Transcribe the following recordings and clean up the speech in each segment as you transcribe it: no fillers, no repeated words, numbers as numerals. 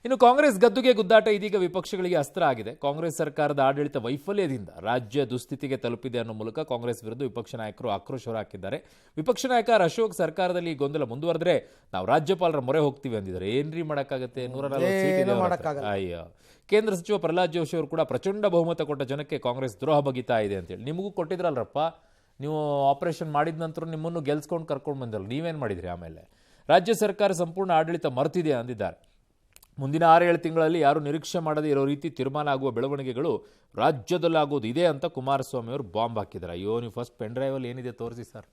ಇನ್ನು ಕಾಂಗ್ರೆಸ್ ಗದ್ದುಗೆ ಗುದ್ದಾಟ ಇದೀಗ ವಿಪಕ್ಷಗಳಿಗೆ ಅಸ್ತ್ರ ಆಗಿದೆ. ಕಾಂಗ್ರೆಸ್ ಸರ್ಕಾರದ ಆಡಳಿತ ವೈಫಲ್ಯದಿಂದ ರಾಜ್ಯ ದುಸ್ಥಿತಿಗೆ ತಲುಪಿದೆ ಅನ್ನೋ ಮೂಲಕ ಕಾಂಗ್ರೆಸ್ ವಿರುದ್ಧ ವಿಪಕ್ಷ ನಾಯಕರು ಆಕ್ರೋಶ ಹೊರಹಾಕಿದ್ದಾರೆ. ವಿಪಕ್ಷ ನಾಯಕ ಅಶೋಕ್ ಸರ್ಕಾರದಲ್ಲಿ ಗೊಂದಲ ಮುಂದುವರೆದ್ರೆ ನಾವು ರಾಜ್ಯಪಾಲರ ಮೊರೆ ಹೋಗ್ತೀವಿ ಅಂದಿದ್ದಾರೆ. ಏನ್ರಿ ಮಾಡಕ್ಕಾಗತ್ತೆ? 140 ಅಯ್ಯೋ. ಕೇಂದ್ರ ಸಚಿವ ಪ್ರಹ್ಲಾದ್ ಜೋಶಿ ಅವರು ಕೂಡ ಪ್ರಚಂಡ ಬಹುಮತ ಕೊಟ್ಟ ಜನಕ್ಕೆ ಕಾಂಗ್ರೆಸ್ ದ್ರೋಹ ಬಗೀತಾ ಇದೆ ಅಂತೇಳಿ. ನಿಮಗೂ ಕೊಟ್ಟಿದ್ರಲ್ರಪ್ಪ, ನೀವು ಆಪರೇಷನ್ ಮಾಡಿದ ನಂತರ ನಿಮ್ಮನ್ನು ಗೆಲ್ಸ್ಕೊಂಡು ಕರ್ಕೊಂಡು ಬಂದಲ್ಲ, ನೀವೇನು ಮಾಡಿದ್ರಿ? ಆಮೇಲೆ ರಾಜ್ಯ ಸರ್ಕಾರ ಸಂಪೂರ್ಣ ಆಡಳಿತ ಮರೆತಿದೆ ಅಂದಿದ್ದಾರೆ. ಮುಂದಿನ 6-7 ತಿಂಗಳಲ್ಲಿ ಯಾರು ನಿರೀಕ್ಷೆ ಮಾಡದೇ ಇರೋ ರೀತಿ ತೀರ್ಮಾನ ಆಗುವ ಬೆಳವಣಿಗೆಗಳು ರಾಜ್ಯದಲ್ಲಾಗೋದು ಇದೆ ಅಂತ ಕುಮಾರಸ್ವಾಮಿ ಅವರು ಬಾಂಬ್ ಹಾಕಿದ್ದಾರೆ. ಅಯ್ಯೋ, ನೀವು ಫಸ್ಟ್ ಪೆನ್ ಡ್ರೈವಲ್ಲಿ ಏನಿದೆ ತೋರಿಸಿ ಸರ್.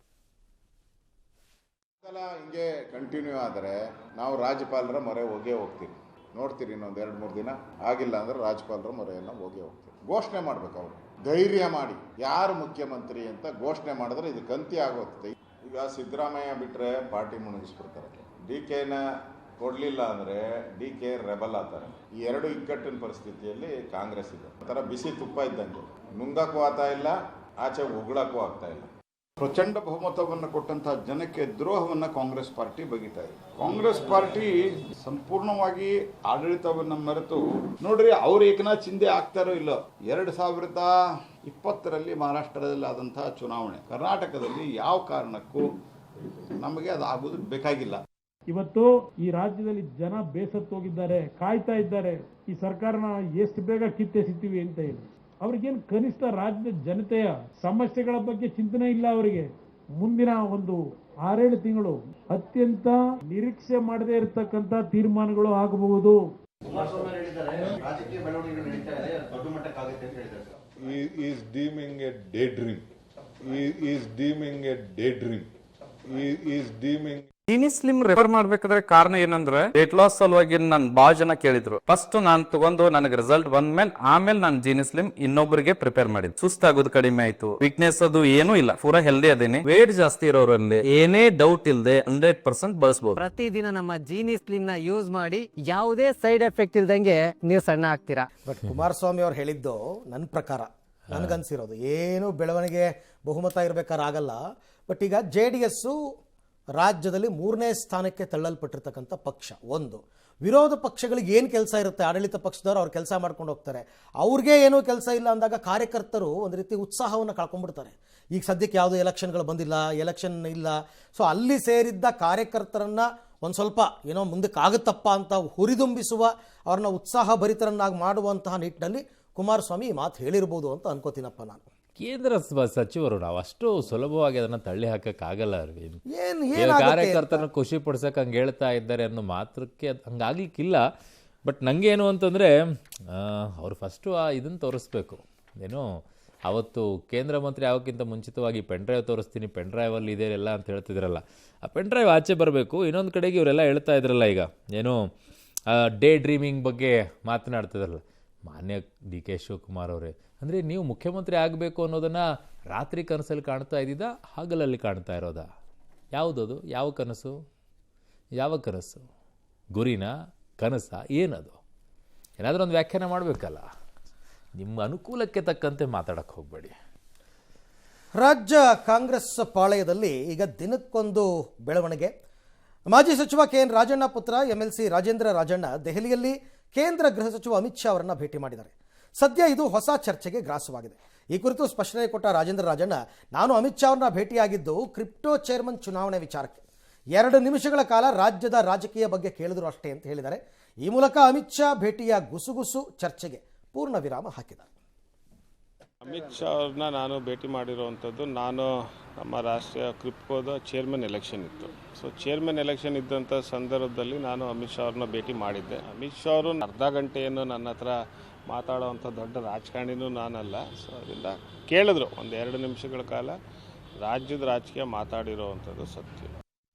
ಹಿಂಗೆ ಕಂಟಿನ್ಯೂ ಆದರೆ ನಾವು ರಾಜ್ಯಪಾಲರ ಮೊರೆ ಹೋಗ್ತೀವಿ. ನೋಡ್ತೀರಿ, ಇನ್ನೊಂದು 2-3 ದಿನ ಆಗಿಲ್ಲ ಅಂದ್ರೆ ರಾಜ್ಯಪಾಲರ ಮೊರೆಯನ್ನು ಹೋಗ್ತೀವಿ. ಘೋಷಣೆ ಮಾಡ್ಬೇಕು. ಅವರು ಧೈರ್ಯ ಮಾಡಿ ಯಾರು ಮುಖ್ಯಮಂತ್ರಿ ಅಂತ ಘೋಷಣೆ ಮಾಡಿದ್ರೆ ಇದು ಕಂತಿ ಆಗೋಗುತ್ತೆ. ಈಗ ಸಿದ್ದರಾಮಯ್ಯ ಬಿಟ್ಟರೆ ಪಾರ್ಟಿ ಮುಳುಗಿಸ್ಬಿಡ್ತಾರೆ. DKನ ಕೊಡಲಿಲ್ಲ ಅಂದರೆ DK ರೆಬಲ್ ಆಗ್ತಾರೆ. ಈ ಎರಡು ಇಕ್ಕಟ್ಟಿನ ಪರಿಸ್ಥಿತಿಯಲ್ಲಿ ಕಾಂಗ್ರೆಸ್ ಇದೆ. ಒಂಥರ ಬಿಸಿ ತುಪ್ಪ ಇದ್ದಂಗೆ, ನುಂಗಕ್ಕೂ ಆಗ್ತಾ ಇಲ್ಲ, ಆಚೆ ಉಗುಳಕ್ಕೂ ಆಗ್ತಾ ಇಲ್ಲ. ಪ್ರಚಂಡ ಬಹುಮತವನ್ನು ಕೊಟ್ಟಂತಹ ಜನಕ್ಕೆ ದ್ರೋಹವನ್ನು ಕಾಂಗ್ರೆಸ್ ಪಾರ್ಟಿ ಬಗೀತಾ ಇದೆ. ಕಾಂಗ್ರೆಸ್ ಪಾರ್ಟಿ ಸಂಪೂರ್ಣವಾಗಿ ಆಡಳಿತವನ್ನು ಮರೆತು ನೋಡ್ರಿ, ಅವ್ರು ಏಕನಾಥ್ ಶಿಂದೆ ಆಗ್ತಾರೋ ಇಲ್ಲೋ, 2020ರಲ್ಲಿ ಮಹಾರಾಷ್ಟ್ರದಲ್ಲಿ ಆದಂತಹ ಚುನಾವಣೆ, ಕರ್ನಾಟಕದಲ್ಲಿ ಯಾವ ಕಾರಣಕ್ಕೂ ನಮಗೆ ಅದು ಆಗೋದು ಬೇಕಾಗಿಲ್ಲ. ಇವತ್ತು ಈ ರಾಜ್ಯದಲ್ಲಿ ಜನ ಬೇಸತ್ತೋಗಿದ್ದಾರೆ, ಕಾಯ್ತಾ ಇದ್ದಾರೆ ಈ ಸರ್ಕಾರನ ಎಷ್ಟು ಬೇಗ ಕಿತ್ತೆಸಿತೀವಿ ಅಂತ ಹೇಳಿ. ಅವ್ರಿಗೇನು ಕನಿಷ್ಠ ರಾಜ್ಯದ ಜನತೆಯ ಸಮಸ್ಯೆಗಳ ಬಗ್ಗೆ ಚಿಂತನೆ ಇಲ್ಲ. ಅವರಿಗೆ ಮುಂದಿನ ಒಂದು 6-7 ತಿಂಗಳು ಅತ್ಯಂತ ನಿರೀಕ್ಷೆ ಮಾಡದೇ ಇರತಕ್ಕಂತ ತೀರ್ಮಾನಗಳು ಆಗಬಹುದು. ಜೀನಿ ಸ್ಲಿಮ್ ರೆಫರ್ ಮಾಡ್ಬೇಕಾದ್ರೆ ಕಾರಣ ಏನಂದ್ರೆ ವೇಟ್ ಲಾಸ್ ಸಲುವಾಗಿ ನನ್ ಬಾಳ ಜನ ಕೇಳಿದ್ರು. ಫಸ್ಟ್ ನಾನ್ ತಗೊಂಡು ನನಗೆ ರಿಸಲ್ಟ್ ಬಂದ್ಮೇಲೆ ಆಮೇಲೆ ನಾನು ಜೀನಿ ಸ್ಲಿಮ್ ಇನ್ನೊಬ್ಬರಿಗೆ ಪ್ರಿಪೇರ್ ಮಾಡಿದ್. ಸುಸ್ತಾಗೋದು ಕಡಿಮೆ ಆಯ್ತು, ವೀಕ್ನೆಸ್ ಅದು ಏನೂ ಇಲ್ಲ, ಪೂರಾ ಹೆಲ್ದಿ ಅದೇನೆ. ವೇಟ್ ಜಾಸ್ತಿ ಇರೋರಲ್ಲಿ ಏನೇ ಡೌಟ್ ಇಲ್ಲದೆ 100% ಬಳಸಬಹುದು. ಪ್ರತಿದಿನ ನಮ್ಮ ಜೀನಿ ಸ್ಲಿಮ್ ನ ಯೂಸ್ ಮಾಡಿ ಯಾವುದೇ ಸೈಡ್ ಎಫೆಕ್ಟ್ ಇಲ್ದಂಗೆ ನೀವು ಸಣ್ಣ ಆಗ್ತೀರಾ. ಬಟ್ ಕುಮಾರಸ್ವಾಮಿ ಅವ್ರು ಹೇಳಿದ್ದು ನನ್ನ ಪ್ರಕಾರ ನನ್ಗನ್ಸಿರೋದು ಏನು ಬೆಳವಣಿಗೆ ಬಹುಮತ ಇರ್ಬೇಕಾದ್ರೆ ಆಗಲ್ಲ. ಬಟ್ ಈಗ JDS ರಾಜ್ಯದಲ್ಲಿ 3ನೇ ಸ್ಥಾನಕ್ಕೆ ತಳ್ಳಲ್ಪಟ್ಟಿರ್ತಕ್ಕಂಥ ಪಕ್ಷ. ಒಂದು, ವಿರೋಧ ಪಕ್ಷಗಳಿಗೆ ಏನು ಕೆಲಸ ಇರುತ್ತೆ, ಆಡಳಿತ ಪಕ್ಷದವರು ಅವ್ರು ಕೆಲಸ ಮಾಡ್ಕೊಂಡು ಹೋಗ್ತಾರೆ. ಅವ್ರಿಗೆ ಏನೂ ಕೆಲಸ ಇಲ್ಲ ಅಂದಾಗ ಕಾರ್ಯಕರ್ತರು ಒಂದು ರೀತಿ ಉತ್ಸಾಹವನ್ನು ಕಳ್ಕೊಂಡ್ಬಿಡ್ತಾರೆ. ಈಗ ಸದ್ಯಕ್ಕೆ ಯಾವುದೋ ಎಲೆಕ್ಷನ್ಗಳು ಬಂದಿಲ್ಲ, ಎಲೆಕ್ಷನ್ ಇಲ್ಲ. ಸೊ ಅಲ್ಲಿ ಸೇರಿದ್ದ ಕಾರ್ಯಕರ್ತರನ್ನು ಒಂದು ಸ್ವಲ್ಪ ಏನೋ ಮುಂದಕ್ಕೆ ಆಗುತ್ತಪ್ಪ ಅಂತ ಹುರಿದುಂಬಿಸುವ, ಅವ್ರನ್ನ ಉತ್ಸಾಹ ಭರಿತರನ್ನಾಗಿ ಮಾಡುವಂತಹ ನಿಟ್ಟಿನಲ್ಲಿ ಕುಮಾರಸ್ವಾಮಿ ಈ ಮಾತು ಹೇಳಿರ್ಬೋದು ಅಂತ ಅನ್ಕೋತೀನಪ್ಪ ನಾನು. ಕೇಂದ್ರ ಸಚಿವರು ನಾವು ಅಷ್ಟು ಸುಲಭವಾಗಿ ಅದನ್ನು ತಳ್ಳಿ ಹಾಕಕ್ಕಾಗಲ್ಲ. ಅರವಿಂದ್, ಕಾರ್ಯಕರ್ತರನ್ನ ಖುಷಿ ಪಡಿಸಕ್ಕೆ ಹಂಗೆ ಹೇಳ್ತಾ ಇದ್ದಾರೆ ಅನ್ನೋ ಮಾತ್ರಕ್ಕೆ ಅದು ಹಂಗಾಗ್ಲಿಕ್ಕಿಲ್ಲ. ಬಟ್ ನನಗೇನು ಅಂತಂದರೆ ಅವರು ಫಸ್ಟು ಇದನ್ನು ತೋರಿಸ್ಬೇಕು. ಏನೋ ಅವತ್ತು ಕೇಂದ್ರ ಮಂತ್ರಿ ಆಗೋಕ್ಕಿಂತ ಮುಂಚಿತವಾಗಿ ಪೆನ್ ಡ್ರೈವ್ ತೋರಿಸ್ತೀನಿ, ಪೆನ್ ಡ್ರೈವಲ್ಲಿ ಇದೆ ಎಲ್ಲ ಅಂತ ಹೇಳ್ತಿದ್ರಲ್ಲ, ಆ ಪೆನ್ ಡ್ರೈವ್ ಆಚೆ ಬರಬೇಕು. ಇನ್ನೊಂದು ಕಡೆಗೆ ಇವರೆಲ್ಲ ಹೇಳ್ತಾ ಇದ್ರಲ್ಲ, ಈಗ ಏನೋ ಡೇ ಡ್ರೀಮಿಂಗ್ ಬಗ್ಗೆ ಮಾತನಾಡ್ತಿದ್ರಲ್ಲ ಮಾನ್ಯ DK ಶಿವಕುಮಾರ್ ಅವರೇ. ಅಂದರೆ ನೀವು ಮುಖ್ಯಮಂತ್ರಿ ಆಗಬೇಕು ಅನ್ನೋದನ್ನು ರಾತ್ರಿ ಕನಸಲ್ಲಿ ಕಾಣ್ತಾ ಇದ್ದಿದ್ದ, ಹಗಲಲ್ಲಿ ಕಾಣ್ತಾ ಇರೋದಾ? ಯಾವುದದು? ಯಾವ ಕನಸು? ಯಾವ ಕನಸು? ಗುರಿನ? ಕನಸ? ಏನದು? ಏನಾದರೂ ಒಂದು ವ್ಯಾಖ್ಯಾನ ಮಾಡಬೇಕಲ್ಲ. ನಿಮ್ಮ ಅನುಕೂಲಕ್ಕೆ ತಕ್ಕಂತೆ ಮಾತಾಡಕ್ಕೆ ಹೋಗಬೇಡಿ. ರಾಜ್ಯ ಕಾಂಗ್ರೆಸ್ ಪಾಳಯದಲ್ಲಿ ಈಗ ದಿನಕ್ಕೊಂದು ಬೆಳವಣಿಗೆ. ಮಾಜಿ ಸಚಿವ KN ರಾಜಣ್ಣ ಪುತ್ರ MLC ರಾಜೇಂದ್ರ ರಾಜಣ್ಣ ದೆಹಲಿಯಲ್ಲಿ ಕೇಂದ್ರ ಗೃಹ ಸಚಿವ ಅಮಿತ್ ಶಾ ಅವರನ್ನು ಭೇಟಿ ಮಾಡಿದ್ದಾರೆ. ಸದ್ಯ ಇದು ಹೊಸ ಚರ್ಚೆಗೆ ಗ್ರಾಸವಾಗಿದೆ. ಈ ಕುರಿತು ಸ್ಪಷ್ಟನೆ ಕೊಟ್ಟ ರಾಜೇಂದ್ರ ರಾಜಣ್ಣ, ನಾನು ಅಮಿತ್ ಶಾ ಅವರನ್ನ ಭೇಟಿಯಾಗಿದ್ದು ಕ್ರಿಪ್ಟೋ ಚೇರ್ಮನ್ ಚುನಾವಣೆ ವಿಚಾರಕ್ಕೆ 2 ನಿಮಿಷಗಳ ಕಾಲ ರಾಜ್ಯದ ರಾಜಕೀಯ ಬಗ್ಗೆ ಕೇಳಿದ್ರು ಅಷ್ಟೇ ಅಂತ ಹೇಳಿದ್ದಾರೆ. ಈ ಮೂಲಕ ಅಮಿತ್ ಶಾ ಭೇಟಿಯ ಗುಸುಗುಸು ಚರ್ಚೆಗೆ ಪೂರ್ಣ ವಿರಾಮ ಹಾಕಿದ್ದಾರೆ. ಅಮಿತ್ ಶಾ ಅವ್ರನ್ನ ನಾನು ಭೇಟಿ ಮಾಡಿರುವಂಥದ್ದು, ನಾನು ನಮ್ಮ ರಾಷ್ಟ್ರೀಯ ಕ್ರಿಪ್ಟೋದ ಚೇರ್ಮನ್ ಎಲೆಕ್ಷನ್ ಇತ್ತು. ಸೊ ಚೇರ್ಮನ್ ಎಲೆಕ್ಷನ್ ಇದ್ದಂಥ ಸಂದರ್ಭದಲ್ಲಿ ನಾನು ಅಮಿತ್ ಶಾ ಅವ್ರನ್ನ ಭೇಟಿ ಮಾಡಿದ್ದೆ. ಅಮಿತ್ ಶಾ ಅವರು ಅರ್ಧ ಗಂಟೆಯನ್ನು ನನ್ನ ಹತ್ರ ಮಾತಾಡೋವಂಥ ದೊಡ್ಡ ರಾಜಕಾರಣಿನೂ ನಾನಲ್ಲ. ಸೊ ಅದರಿಂದ ಕೇಳಿದ್ರು, 1-2 ನಿಮಿಷಗಳ ಕಾಲ ರಾಜ್ಯದ ರಾಜಕೀಯ ಮಾತಾಡಿರೋವಂಥದ್ದು ಸತ್ಯ.